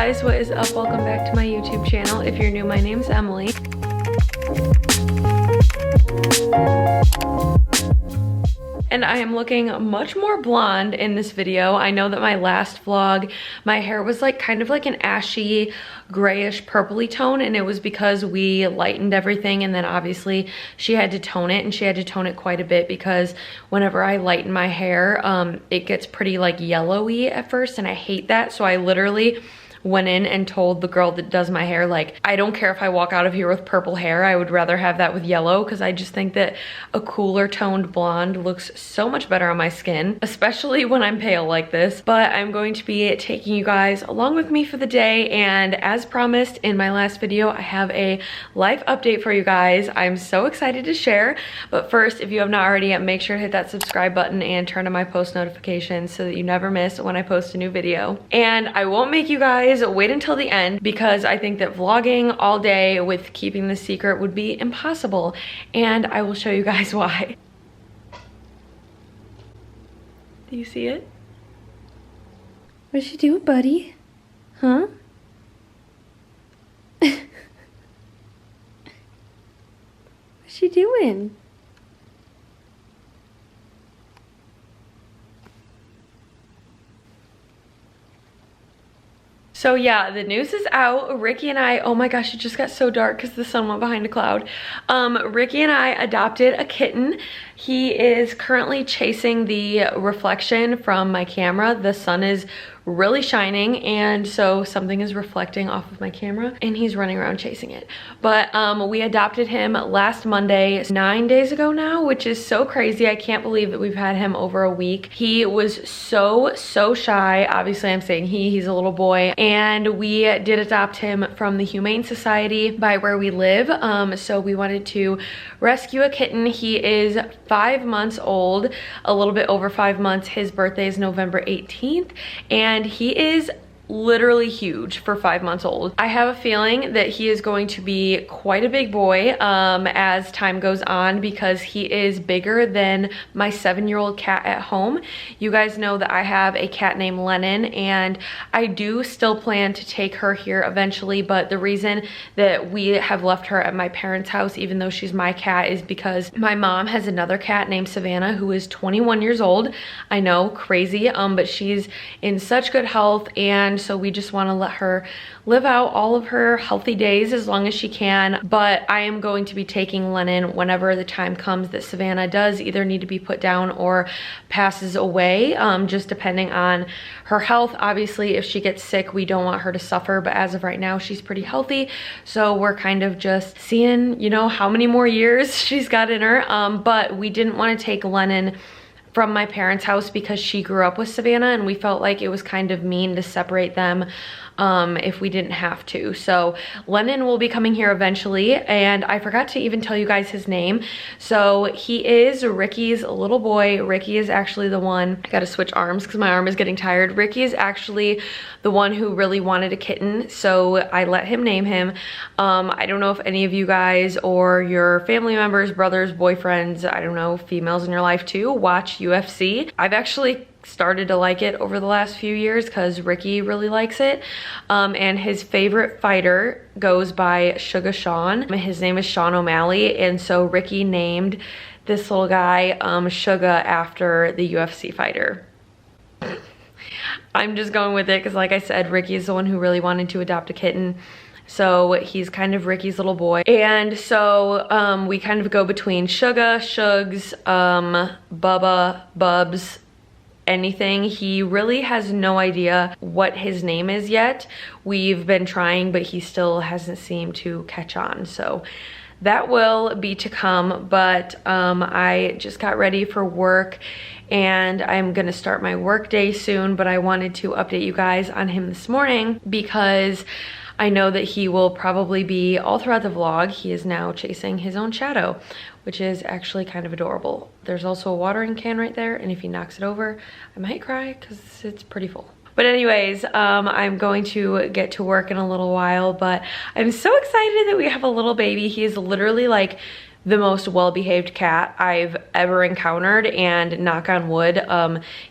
guys, what is up? Welcome back to my YouTube channel. If you're new, my name's Emily. And I am looking much more blonde in this video. I know that my last vlog, my hair was like kind of like an ashy, grayish, purpley tone, and it was because we lightened everything, and then obviously she had to tone it, and she had to tone it quite a bit because whenever I lighten my hair, it gets pretty like yellowy at first, and I hate that. So I literally went in and told the girl that does my hair, like, I don't care if I walk out of here with purple hair, I would rather have that with yellow, because I just think that a cooler toned blonde looks so much better on my skin, especially when I'm pale like this. But I'm going to be taking you guys along with me for the day, and as promised in my last video, I have a life update for you guys. I'm so excited to share, but first, if you have not already yet, make sure to hit that subscribe button and turn on my post notifications so that you never miss when I post a new video. And I won't make you guys wait until the end, because I think that vlogging all day with keeping the secret would be impossible, and I will show you guys why. Do you see it? What's she doing, buddy? Huh? What's she doing? So yeah, the news is out. Ricky and I, oh my gosh, it just got so dark because the sun went behind a cloud. Ricky and I adopted a kitten. He is currently chasing the reflection from my camera. The sun is really shining, and so something is reflecting off of my camera, and he's running around chasing it. But we adopted him last Monday, 9 days ago now, which is so crazy. I can't believe that we've had him over a week. He was so shy. Obviously I'm saying he's a little boy, and we did adopt him from the Humane Society by where we live. So we wanted to rescue a kitten. He is 5 months old, a little bit over 5 months. His birthday is November 18th, and he is literally huge for 5 months old. I have a feeling that he is going to be quite a big boy as time goes on, because he is bigger than my 7-year-old cat at home. You guys know that I have a cat named Lennon, and I do still plan to take her here eventually, but the reason that we have left her at my parents' house, even though she's my cat, is because my mom has another cat named Savannah who is 21 years old. I know, crazy, but she's in such good health, and so we just want to let her live out all of her healthy days as long as she can. But I am going to be taking Lennon whenever the time comes that Savannah does either need to be put down or passes away, just depending on her health. Obviously, if she gets sick, we don't want her to suffer, but as of right now, she's pretty healthy, so we're kind of just seeing, you know, how many more years she's got in her. But we didn't want to take Lennon from my parents' house because she grew up with Savannah, and we felt like it was kind of mean to separate them if we didn't have to. So Lennon will be coming here eventually, and I forgot to even tell you guys his name. So he is Ricky's little boy. Ricky is actually the one, I gotta switch arms because my arm is getting tired. Ricky is actually the one who really wanted a kitten, so I let him name him. I don't know if any of you guys or your family members, brothers, boyfriends, I don't know, females in your life too, watch UFC. I've actually started to like it over the last few years because Ricky really likes it, and his favorite fighter goes by Xoxo. His name is Sean O'Malley, and so Ricky named this little guy Suga after the UFC fighter. I'm just going with it because, like I said, Ricky is the one who really wanted to adopt a kitten. So he's kind of Ricky's little boy. And so we kind of go between Suga, Shugs, Bubba, Bubs, anything. He really has no idea what his name is yet. We've been trying, but he still hasn't seemed to catch on. So that will be to come, but I just got ready for work, and I'm gonna start my work day soon, but I wanted to update you guys on him this morning because I know that he will probably be all throughout the vlog. He is now chasing his own shadow, which is actually kind of adorable. There's also a watering can right there, and if he knocks it over, I might cry because it's pretty full. But anyways, I'm going to get to work in a little while, but I'm so excited that we have a little baby. He is literally like the most well-behaved cat I've ever encountered, and knock on wood,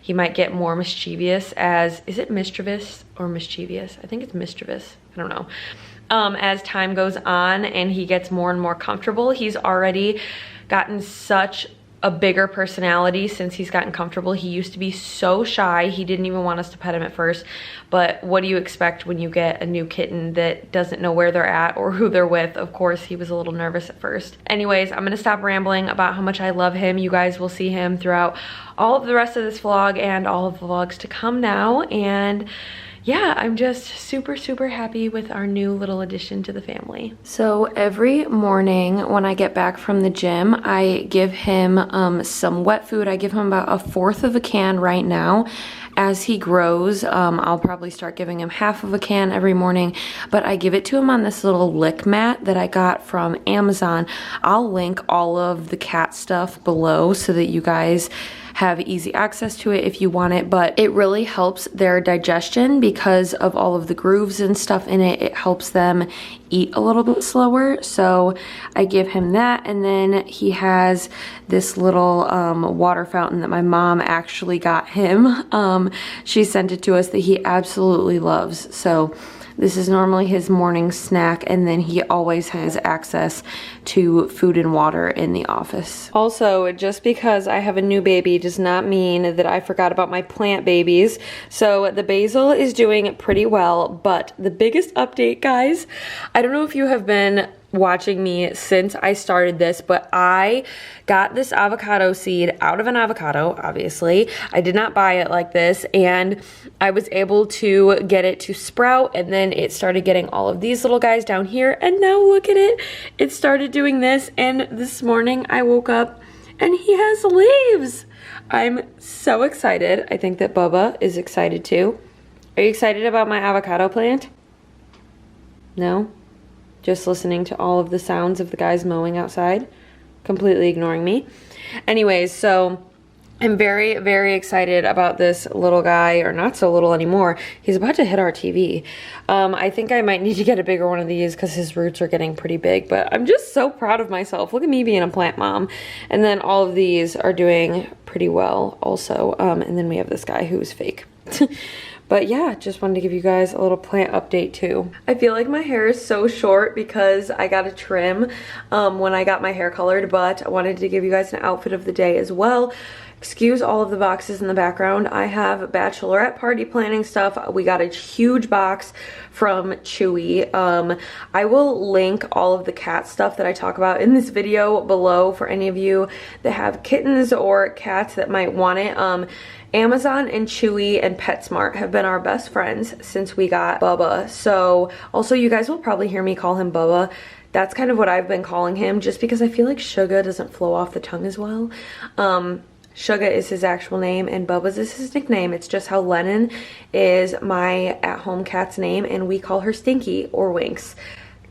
he might get more mischievous as, is it mischievous? or mischievous. I think it's mischievous. I don't know. As time goes on and he gets more and more comfortable, he's already gotten such a bigger personality since he's gotten comfortable. He used to be so shy. He didn't even want us to pet him at first. But what do you expect when you get a new kitten that doesn't know where they're at or who they're with? Of course, he was a little nervous at first. Anyways, I'm gonna stop rambling about how much I love him. You guys will see him throughout all of the rest of this vlog and all of the vlogs to come now. And yeah, I'm just super, super happy with our new little addition to the family. So every morning when I get back from the gym, I give him some wet food. I give him about 1/4 of a can right now. As he grows, I'll probably start giving him 1/2 of a can every morning, but I give it to him on this little lick mat that I got from Amazon. I'll link all of the cat stuff below so that you guys have easy access to it if you want it, but it really helps their digestion because of all of the grooves and stuff in it. It helps them eat a little bit slower, so I give him that. And then he has this little water fountain that my mom actually got him. She sent it to us that he absolutely loves. So this is normally his morning snack, and then he always has access to food and water in the office. Also, just because I have a new baby does not mean that I forgot about my plant babies. So the basil is doing pretty well, but the biggest update, guys, I don't know if you have been watching me since I started this, but I got this avocado seed out of an avocado, obviously. I did not buy it like this, and I was able to get it to sprout, and then it started getting all of these little guys down here, and now look at it. It started doing this, and this morning I woke up and he has leaves. I'm so excited. I think that Bubba is excited too. Are you excited about my avocado plant? No? Just listening to all of the sounds of the guys mowing outside, completely ignoring me. Anyways, so I'm very, very excited about this little guy, or not so little anymore. He's about to hit our TV. I think I might need to get a bigger one of these because his roots are getting pretty big, but I'm just so proud of myself. Look at me being a plant mom. And then all of these are doing pretty well also. And then we have this guy who's fake. But yeah, just wanted to give you guys a little plant update too. I feel like my hair is so short because I got a trim when I got my hair colored, but I wanted to give you guys an outfit of the day as well. Excuse all of the boxes in the background. I have bachelorette party planning stuff. We got a huge box from Chewy. I will link all of the cat stuff that I talk about in this video below for any of you that have kittens or cats that might want it. Amazon and Chewy and PetSmart have been our best friends since we got Bubba. So also you guys will probably hear me call him Bubba. That's kind of what I've been calling him just because I feel like Sugar doesn't flow off the tongue as well. Sugar is his actual name and Bubba's is his nickname. It's just how Lennon is my at-home cat's name and we call her Stinky or Winks.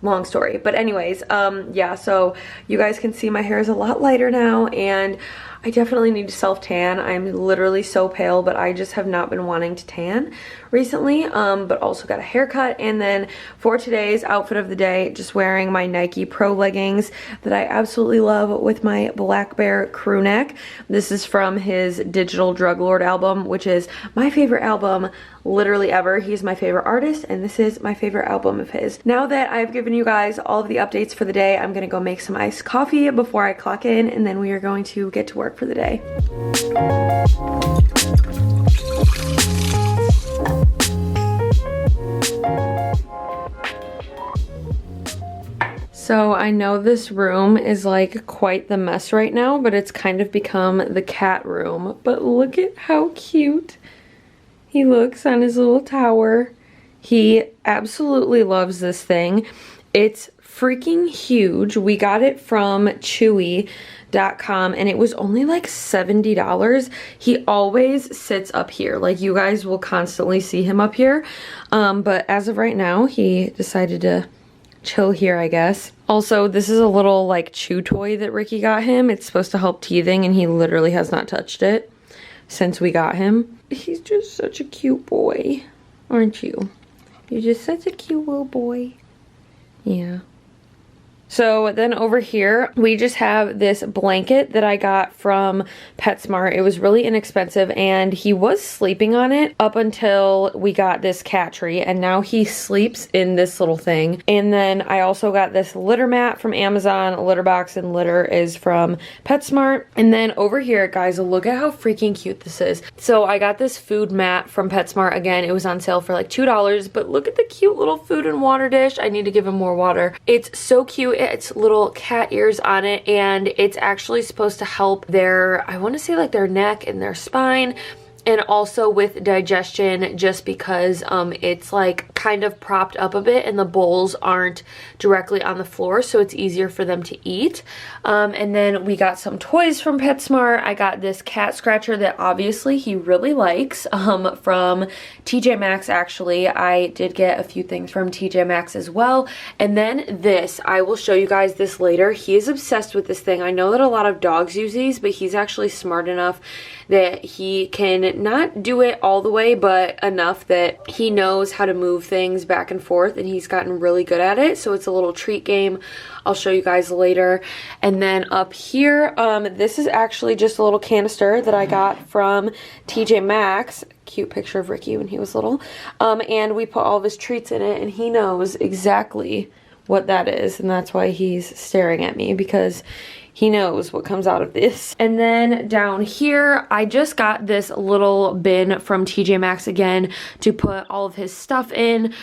Long story. But anyways, yeah, so you guys can see my hair is a lot lighter now and I definitely need to self-tan. I'm literally so pale, but I just have not been wanting to tan recently, but also got a haircut. And then for today's outfit of the day, just wearing my Nike Pro leggings that I absolutely love with my Black Bear crew neck. This is from his Digital Drug Lord album, which is my favorite album literally ever. He's my favorite artist and this is my favorite album of his. Now that I've given you guys all of the updates for the day, I'm gonna go make some iced coffee before I clock in and then we are going to get to work for the day. So I know this room is like quite the mess right now, but it's kind of become the cat room. But look at how cute he looks on his little tower. He absolutely loves this thing. It's freaking huge. We got it from Chewy.com and it was only like $70. He always sits up here. Like you guys will constantly see him up here. But as of right now, he decided to chill here, I guess. Also, this is a little like chew toy that Ricky got him. It's supposed to help teething and he literally has not touched it since we got him. He's just such a cute boy, aren't you? You're just such a cute little boy. Yeah. So then over here, we just have this blanket that I got from PetSmart. It was really inexpensive and he was sleeping on it up until we got this cat tree, and now he sleeps in this little thing. And then I also got this litter mat from Amazon. Litter box and litter is from PetSmart. And then over here, guys, look at how freaking cute this is. So I got this food mat from PetSmart. Again, it was on sale for like $2, but look at the cute little food and water dish. I need to give him more water. It's so cute. It's little cat ears on it, and it's actually supposed to help their, I want to say like their neck and their spine, and also with digestion, just because it's like kind of propped up a bit and the bowls aren't directly on the floor, so it's easier for them to eat. And then we got some toys from PetSmart. I got this cat scratcher that obviously he really likes from TJ Maxx. Actually, I did get a few things from TJ Maxx as well. And then this, I will show you guys this later. He is obsessed with this thing. I know that a lot of dogs use these, but he's actually smart enough that he can not do it all the way, but enough that he knows how to move things back and forth, and he's gotten really good at it. So it's a little treat game. I'll show you guys later. And then up here, this is actually just a little canister that I got from TJ Maxx. Cute picture of Ricky when he was little. And we put all of his treats in it, and he knows exactly what that is, and that's why he's staring at me, because he knows what comes out of this. And then down here, I just got this little bin from TJ Maxx again to put all of his stuff in.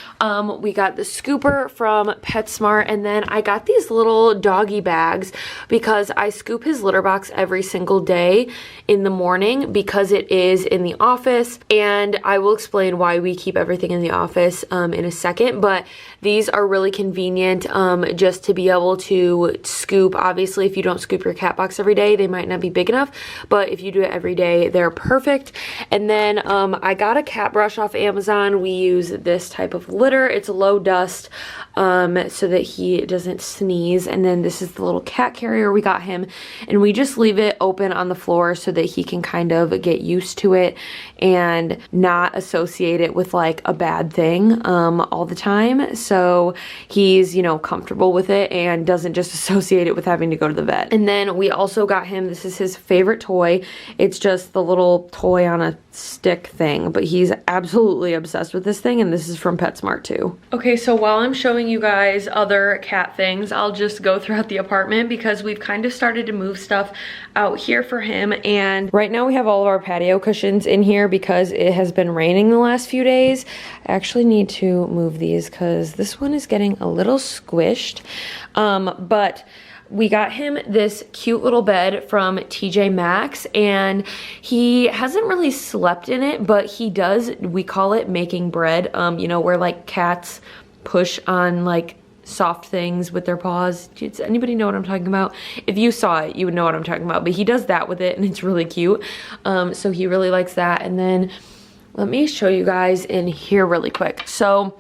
We got the scooper from PetSmart, and then I got these little doggy bags because I scoop his litter box every single day in the morning because it is in the office, and I will explain why we keep everything in the office in a second, but these are really convenient just to be able to scoop. Obviously, if you don't scoop your cat box every day, they might not be big enough, but if you do it every day, they're perfect. And then I got a cat brush off Amazon. We use this type of litter. It's low dust so that he doesn't sneeze. And then this is the little cat carrier we got him, and we just leave it open on the floor so that he can kind of get used to it and not associate it with like a bad thing all the time. So he's, you know, comfortable with it and doesn't just associate it with having to go to the vet. And then we also got him, this is his favorite toy. It's just the little toy on a stick thing, but he's absolutely obsessed with this thing, and this is from PetSmart too. Okay, so while I'm showing you guys other cat things, I'll just go throughout the apartment because we've kind of started to move stuff out here for him. And right now we have all of our patio cushions in here because it has been raining the last few days. I actually need to move these because this one is getting a little squished. But we got him this cute little bed from TJ Maxx, and he hasn't really slept in it, but he does, we call it making bread, you know, where like cats push on like soft things with their paws. Does anybody know what I'm talking about? If you saw it, you would know what I'm talking about, but he does that with it, and it's really cute. So he really likes that. And then let me show you guys in here really quick. So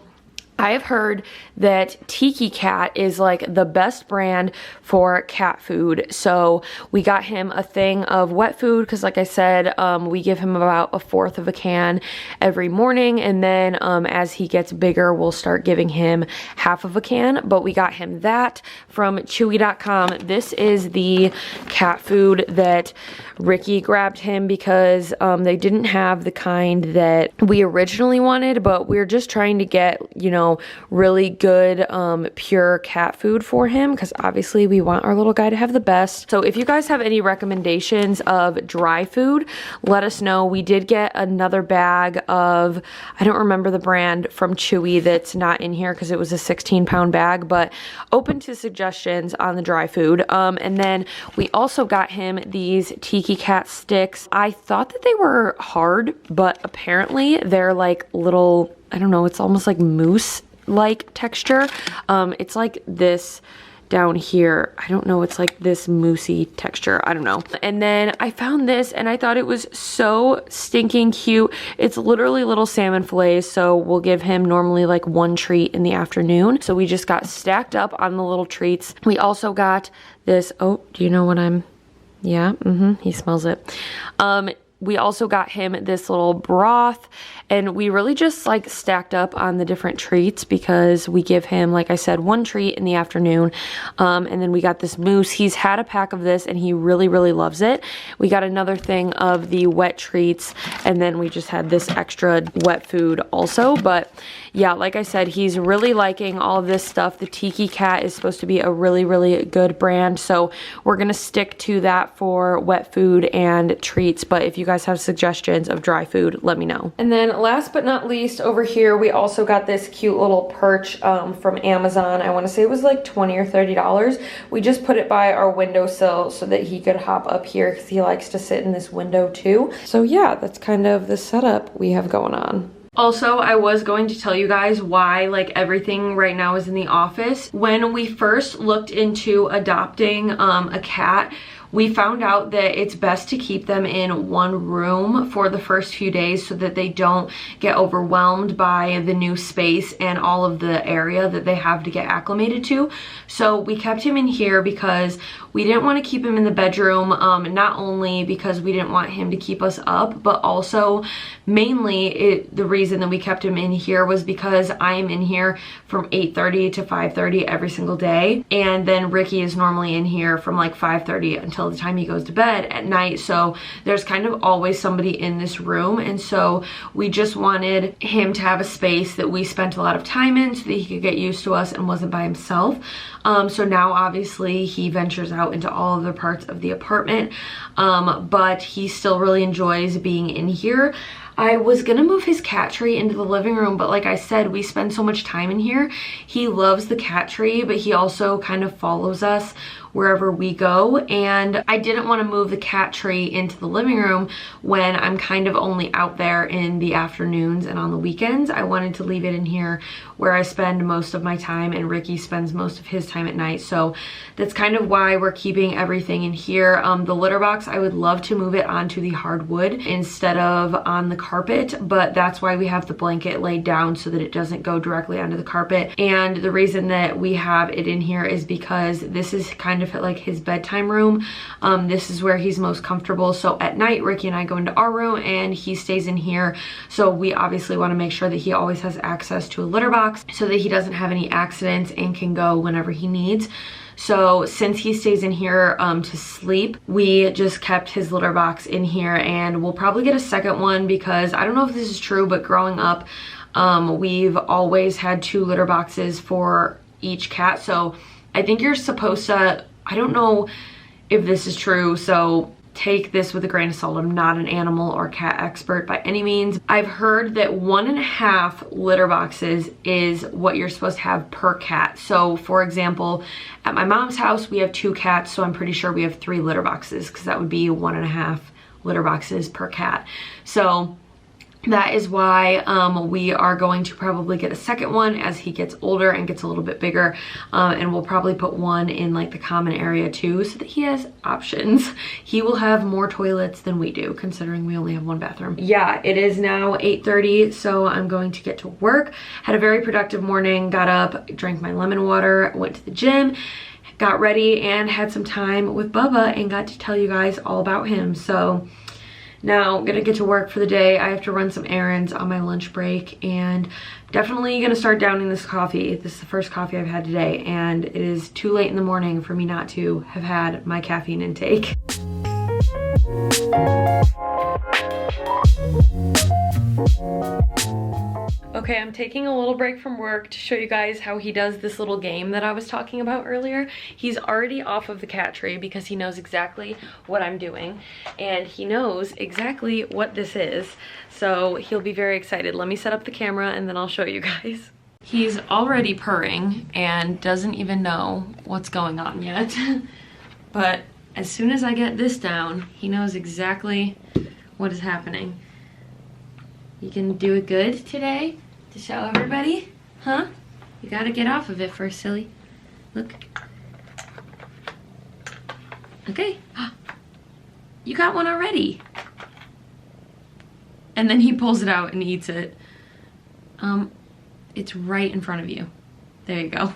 I have heard that Tiki Cat is like the best brand for cat food. So we got him a thing of wet food because, like I said, we give him about 1/4 of a can every morning, and then as he gets bigger, we'll start giving him 1/2 of a can. But we got him that from Chewy.com. This is the cat food that Ricky grabbed him because they didn't have the kind that we originally wanted, but we're just trying to get, you know, really good pure cat food for him because obviously we want our little guy to have the best. So if you guys have any recommendations of dry food, let us know. We did get another bag of, I don't remember the brand, from Chewy that's not in here because it was a 16-pound bag, but open to suggestions on the dry food. And then we also got him these Tiki Cat sticks. I thought that they were hard, but apparently they're like little, I don't know, it's almost like mousse like texture. It's like this down here. I don't know, it's like this moussey texture. I don't know. And then I found this and I thought it was so stinking cute. It's literally little salmon fillets, so we'll give him normally like 1 treat in the afternoon. So we just got stacked up on the little treats. We also got this, oh, do you know what I'm, yeah, he smells it. we also got him this little broth, and we really just like stacked up on the different treats because we give him, like I said, one treat in the afternoon. And then we got this mousse. He's had a pack of this and he really, really loves it. We got another thing of the wet treats, and then we just had this extra wet food also. But yeah, like I said, he's really liking all of this stuff. The Tiki Cat is supposed to be a really, really good brand, so we're gonna stick to that for wet food and treats. But if you guys have suggestions of dry food, let me know. And then last but not least, over here we also got this cute little perch from Amazon. I want to say it was like $20 or $30. We just put it by our windowsill so that he could hop up here because he likes to sit in this window too. So yeah, that's kind of the setup we have going on. Also, I was going to tell you guys why like everything right now is in the office. When we first looked into adopting a cat, we found out that it's best to keep them in one room for the first few days so that they don't get overwhelmed by the new space and all of the area that they have to get acclimated to. So we kept him in here because we didn't want to keep him in the bedroom, not only because we didn't want him to keep us up, but also mainly the reason that we kept him in here was because I am in here from 8:30 to 5:30 every single day, and then Ricky is normally in here from like 5:30 until the time he goes to bed at night. So there's kind of always somebody in this room, and so we just wanted him to have a space that we spent a lot of time in so that he could get used to us and wasn't by himself. So now obviously he ventures out into all other parts of the apartment, but he still really enjoys being in here. I was gonna move his cat tree into the living room, but like I said, we spend so much time in here. He loves the cat tree, but he also kind of follows us wherever we go, and I didn't want to move the cat tree into the living room when I'm kind of only out there in the afternoons and on the weekends. I wanted to leave it in here where I spend most of my time and Ricky spends most of his time at night. So that's kind of why we're keeping everything in here. The litter box, I would love to move it onto the hardwood instead of on the carpet, but that's why we have the blanket laid down so that it doesn't go directly onto the carpet. And the reason that we have it in here is because this is kind of like his bedtime room. This is where he's most comfortable. So at night, Ricky and I go into our room and he stays in here. So we obviously want to make sure that he always has access to a litter box so that he doesn't have any accidents and can go whenever he needs. So since he stays in here to sleep, we just kept his litter box in here, and we'll probably get a second one because I don't know if this is true, but growing up, we've always had 2 litter boxes for each cat. So I think you're supposed to, I don't know if this is true, so take this with a grain of salt. I'm not an animal or cat expert by any means. I've heard that 1.5 litter boxes is what you're supposed to have per cat. So for example, at my mom's house, we have 2 cats, so I'm pretty sure we have 3 litter boxes because that would be 1.5 litter boxes per cat. So that is why we are going to probably get a second one as he gets older and gets a little bit bigger, and we'll probably put one in like the common area too so that he has options. He will have more toilets than we do considering we only have 1 bathroom. Yeah, it is now 8:30, so I'm going to get to work. Had a very productive morning, got up, drank my lemon water, went to the gym, got ready, and had some time with Bubba and got to tell you guys all about him. So now I'm gonna get to work for the day. I have to run some errands on my lunch break, and definitely gonna start downing this coffee. This is the first coffee I've had today, and it is too late in the morning for me not to have had my caffeine intake. Okay, I'm taking a little break from work to show you guys how he does this little game that I was talking about earlier. He's already off of the cat tree because he knows exactly what I'm doing, and he knows exactly what this is. So he'll be very excited. Let me set up the camera and then I'll show you guys. He's already purring and doesn't even know what's going on yet. But as soon as I get this down, he knows exactly what is happening. You can do it good today to show everybody? Huh? You gotta get off of it first, silly. Look. Okay. You got one already. And then he pulls it out and eats it. It's right in front of you. There you go.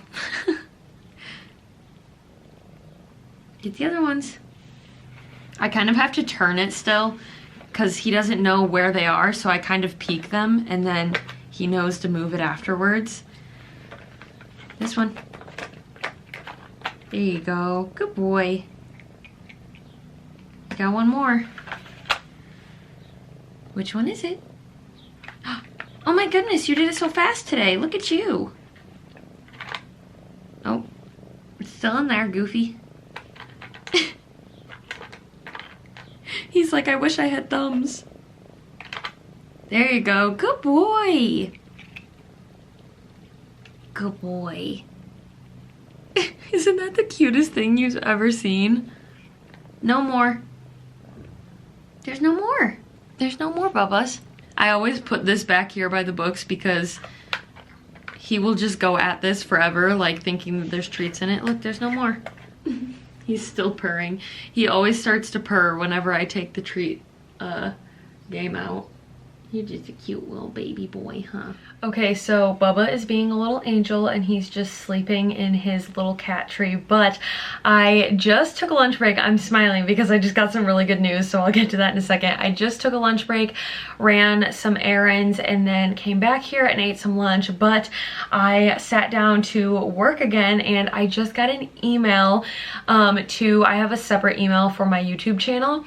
Get the other ones. I kind of have to turn it still, because he doesn't know where they are, so I kind of peek them and then he knows to move it afterwards. This one. There you go. Good boy. I got one more. Which one is it? Oh my goodness, you did it so fast today. Look at you. Oh, it's still in there, Goofy. He's like, I wish I had thumbs. There you go. Good boy. Good boy. Isn't that the cutest thing you've ever seen? No more. There's no more. There's no more, Bubba's. I always put this back here by the books because he will just go at this forever, like thinking that there's treats in it. Look, there's no more. He's still purring. He always starts to purr whenever I take the treat game out. You're just a cute little baby boy, huh? Okay, so Bubba is being a little angel and he's just sleeping in his little cat tree, but I just took a lunch break. I'm smiling because I just got some really good news, so I'll get to that in a second. I just took a lunch break, ran some errands, and then came back here and ate some lunch, but I sat down to work again and I just got an email I have a separate email for my YouTube channel.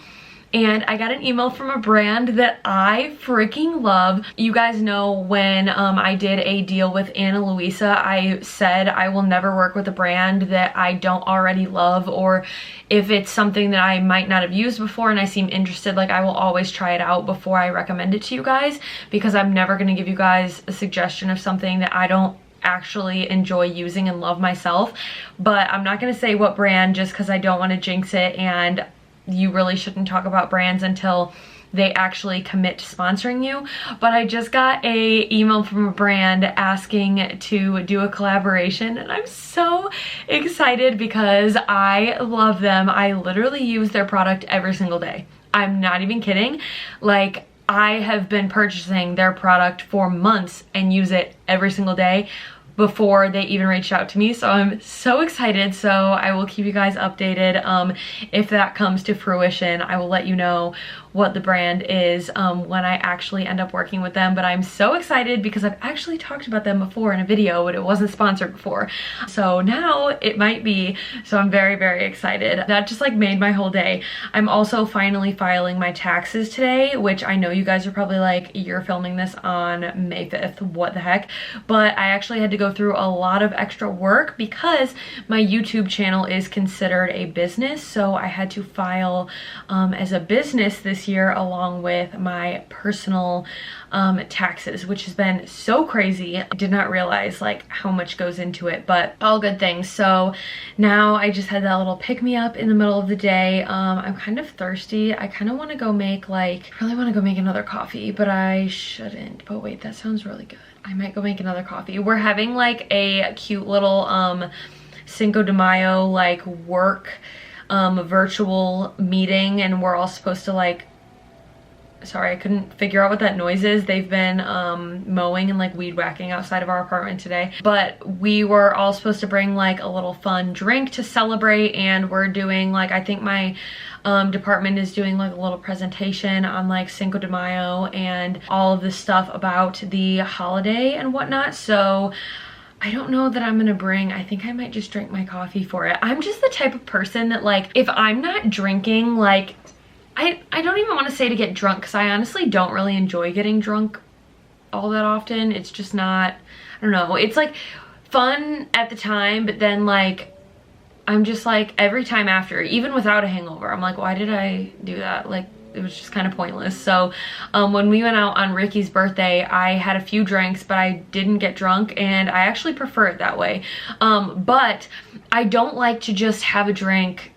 And I got an email from a brand that I freaking love. You guys know when I did a deal with Ana Luisa, I said I will never work with a brand that I don't already love, or if it's something that I might not have used before and I seem interested, like I will always try it out before I recommend it to you guys, because I'm never gonna give you guys a suggestion of something that I don't actually enjoy using and love myself. But I'm not gonna say what brand just because I don't want to jinx it, and you really shouldn't talk about brands until they actually commit to sponsoring you. But I just got a email from a brand asking to do a collaboration, and I'm so excited because I love them. I literally use their product every single day. I'm not even kidding. Like, I have been purchasing their product for months and use it every single day before they even reached out to me, so I'm so excited. So I will keep you guys updated. If that comes to fruition, I will let you know what the brand is when I actually end up working with them. But I'm so excited because I've actually talked about them before in a video, but it wasn't sponsored before, so now it might be. So I'm very, very excited. That just like made my whole day. I'm also finally filing my taxes today, which I know you guys are probably like, you're filming this on May 5th, what the heck? But I actually had to go through a lot of extra work because my YouTube channel is considered a business, so I had to file as a business this year along with my personal taxes, which has been so crazy. I did not realize like how much goes into it, but all good things. So now I just had that little pick-me-up in the middle of the day. I'm kind of thirsty. I kind of want to go make really want to go make another coffee, but I shouldn't. But wait, that sounds really good. I might go make another coffee. We're having like a cute little Cinco de Mayo like work virtual meeting, and we're all supposed to like, sorry, I couldn't figure out what that noise is. They've been mowing and like weed whacking outside of our apartment today, but we were all supposed to bring like a little fun drink to celebrate, and we're doing like, I think my department is doing like a little presentation on like Cinco de Mayo and all of this stuff about the holiday and whatnot. So I don't know that I'm gonna bring, I think I might just drink my coffee for it. I'm just the type of person that like, if I'm not drinking, like, I don't even want to say to get drunk, because I honestly don't really enjoy getting drunk all that often. It's just not, I don't know, it's like fun at the time, but then like, I'm just like, every time after, even without a hangover, I'm like, why did I do that? Like, it was just kind of pointless. So when we went out on Ricky's birthday, I had a few drinks, but I didn't get drunk, and I actually prefer it that way. But I don't like to just have a drink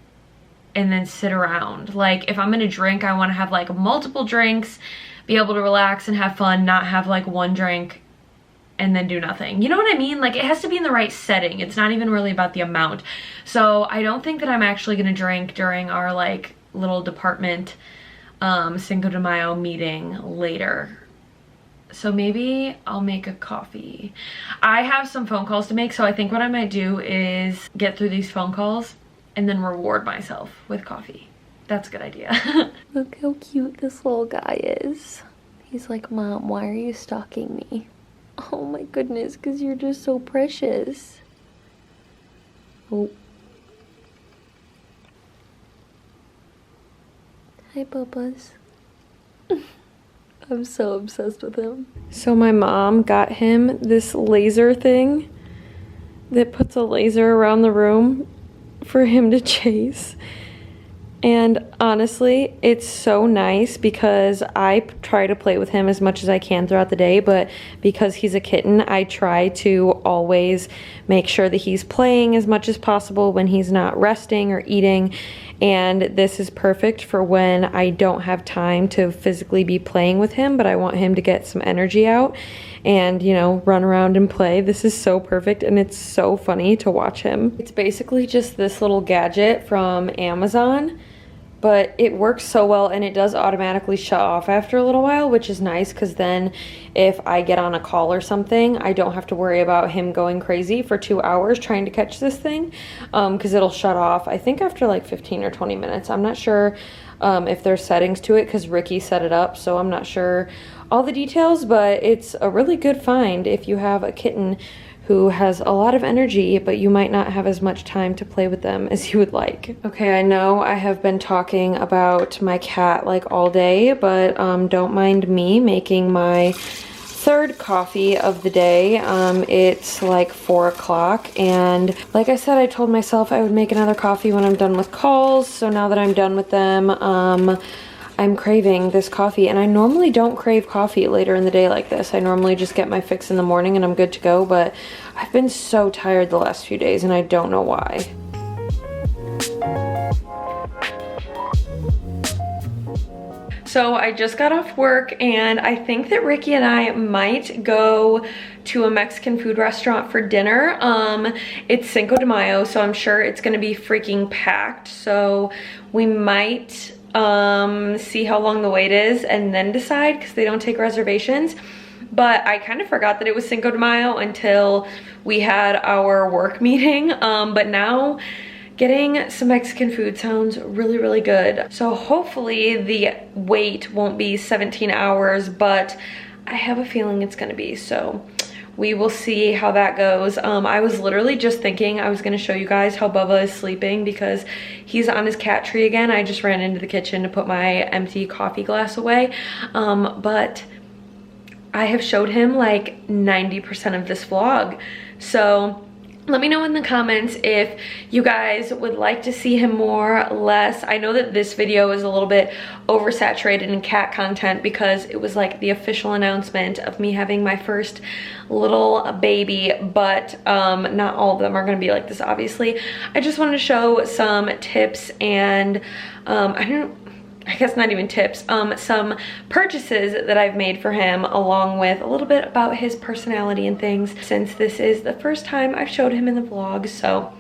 and then sit around. Like, if I'm gonna drink, I want to have like multiple drinks, be able to relax and have fun, not have like one drink and then do nothing. You know what I mean? Like, it has to be in the right setting. It's not even really about the amount. So I don't think that I'm actually gonna drink during our like little department Cinco de Mayo meeting later. So maybe I'll make a coffee. I have some phone calls to make, so I think what I might do is get through these phone calls and then reward myself with coffee. That's a good idea. Look how cute this little guy is. He's like, Mom, why are you stalking me? Oh my goodness, because you're just so precious. Oh. Hi, Bubba's. I'm so obsessed with him. So my mom got him this laser thing that puts a laser around the room for him to chase. And honestly, it's so nice because I try to play with him as much as I can throughout the day, but because he's a kitten, I try to always make sure that he's playing as much as possible when he's not resting or eating. And this is perfect for when I don't have time to physically be playing with him, but I want him to get some energy out and, you know, run around and play. This is so perfect, and it's so funny to watch him. It's basically just this little gadget from Amazon, but it works so well, and it does automatically shut off after a little while, which is nice because then if I get on a call or something, I don't have to worry about him going crazy for 2 hours trying to catch this thing, because it'll shut off, I think, after like 15 or 20 minutes. I'm not sure if there's settings to it because Ricky set it up, so I'm not sure all the details, but it's a really good find if you have a kitten who has a lot of energy, but you might not have as much time to play with them as you would like. Okay, I know I have been talking about my cat like all day, but don't mind me making my third coffee of the day. It's like 4 o'clock, and like I said, I told myself I would make another coffee when I'm done with calls, so now that I'm done with them, I'm craving this coffee, and I normally don't crave coffee later in the day like this. I normally just get my fix in the morning and I'm good to go, but I've been so tired the last few days and I don't know why. So I just got off work, and I think that Ricky and I might go to a Mexican food restaurant for dinner. It's Cinco de Mayo, so I'm sure it's gonna be freaking packed. So we might see how long the wait is and then decide, because they don't take reservations. But I kind of forgot that it was Cinco de Mayo until we had our work meeting. But now getting some Mexican food sounds really, really good. So hopefully the wait won't be 17 hours, but I have a feeling it's gonna be, so we will see how that goes. I was literally just thinking I was gonna show you guys how Bubba is sleeping because he's on his cat tree again. I just ran into the kitchen to put my empty coffee glass away, but I have showed him like 90% of this vlog. So let me know in the comments if you guys would like to see him more, less. I know that this video is a little bit oversaturated in cat content because it was like the official announcement of me having my first little baby, but not all of them are gonna be like this, obviously. I just wanted to show some tips and I guess not even tips, some purchases that I've made for him, along with a little bit about his personality and things, since this is the first time I've showed him in the vlog. So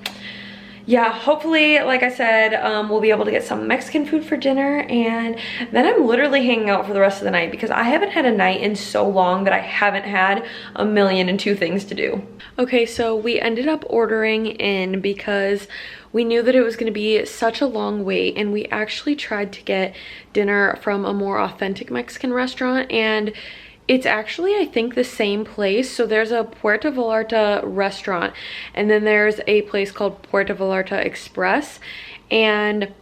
yeah, hopefully, like I said, we'll be able to get some Mexican food for dinner, and then I'm literally hanging out for the rest of the night because I haven't had a night in so long that I haven't had 1,000,002 things to do. Okay, so we ended up ordering in because we knew that it was gonna be such a long wait, and we actually tried to get dinner from a more authentic Mexican restaurant, and it's actually, I think, the same place. So there's a Puerto Vallarta restaurant, and then there's a place called Puerto Vallarta Express, and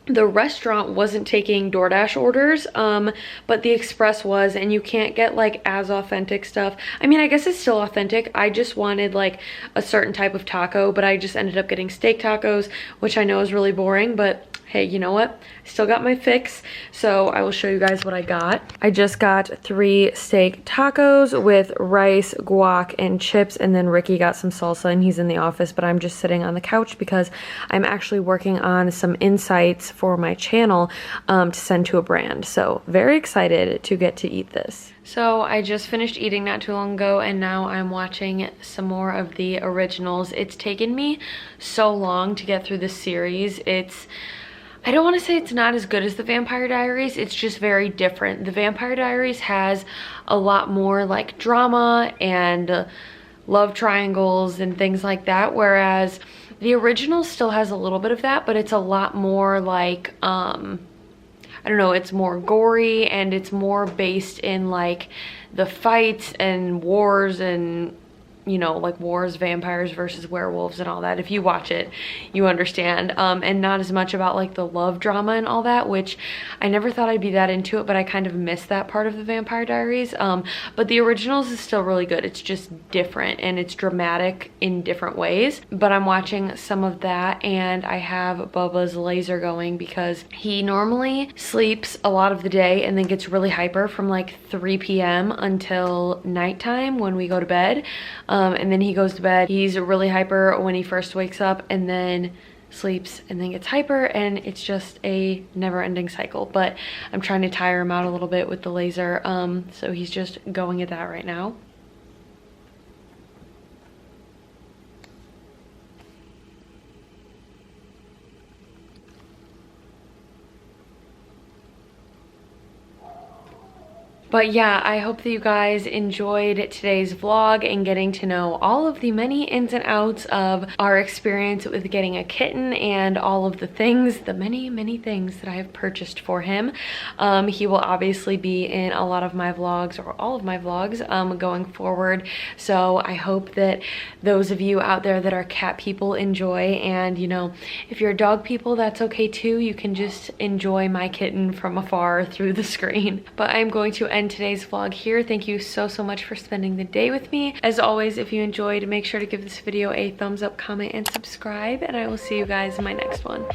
the restaurant wasn't taking DoorDash orders, but the Express was, and you can't get like as authentic stuff. I mean, I guess it's still authentic. I just wanted like a certain type of taco, but I just ended up getting steak tacos, which I know is really boring, but hey, you know what? I still got my fix, so I will show you guys what I got. I just got 3 steak tacos with rice, guac, and chips, and then Ricky got some salsa, and he's in the office, but I'm just sitting on the couch because I'm actually working on some insights for my channel to send to a brand. So very excited to get to eat this. So I just finished eating not too long ago, and now I'm watching some more of the originals. It's taken me so long to get through this series. I don't want to say it's not as good as The Vampire Diaries, it's just very different. The Vampire Diaries has a lot more like drama and love triangles and things like that, whereas The original still has a little bit of that, but it's a lot more like, I don't know, it's more gory and it's more based in like the fights and wars and, you know, like wars, vampires versus werewolves and all that. If you watch it, you understand. And not as much about like the love drama and all that, which I never thought I'd be that into it, but I kind of missed that part of the Vampire Diaries. But the originals is still really good. It's just different and it's dramatic in different ways. But I'm watching some of that, and I have Bubba's laser going because he normally sleeps a lot of the day and then gets really hyper from like 3 p.m. until nighttime when we go to bed. And then he goes to bed. He's really hyper when he first wakes up, and then sleeps and then gets hyper, and it's just a never-ending cycle. But I'm trying to tire him out a little bit with the laser, so he's just going at that right now. But yeah, I hope that you guys enjoyed today's vlog and getting to know all of the many ins and outs of our experience with getting a kitten and all of the things, the many things that I have purchased for him. He will obviously be in a lot of my vlogs, or all of my vlogs, going forward. So I hope that those of you out there that are cat people enjoy, and you know, if you're dog people, that's okay too. You can just enjoy my kitten from afar through the screen. But I'm going to end today's vlog here. Thank you so much for spending the day with me. As always, if you enjoyed, make sure to give this video a thumbs up, comment, and subscribe, and I will see you guys in my next one.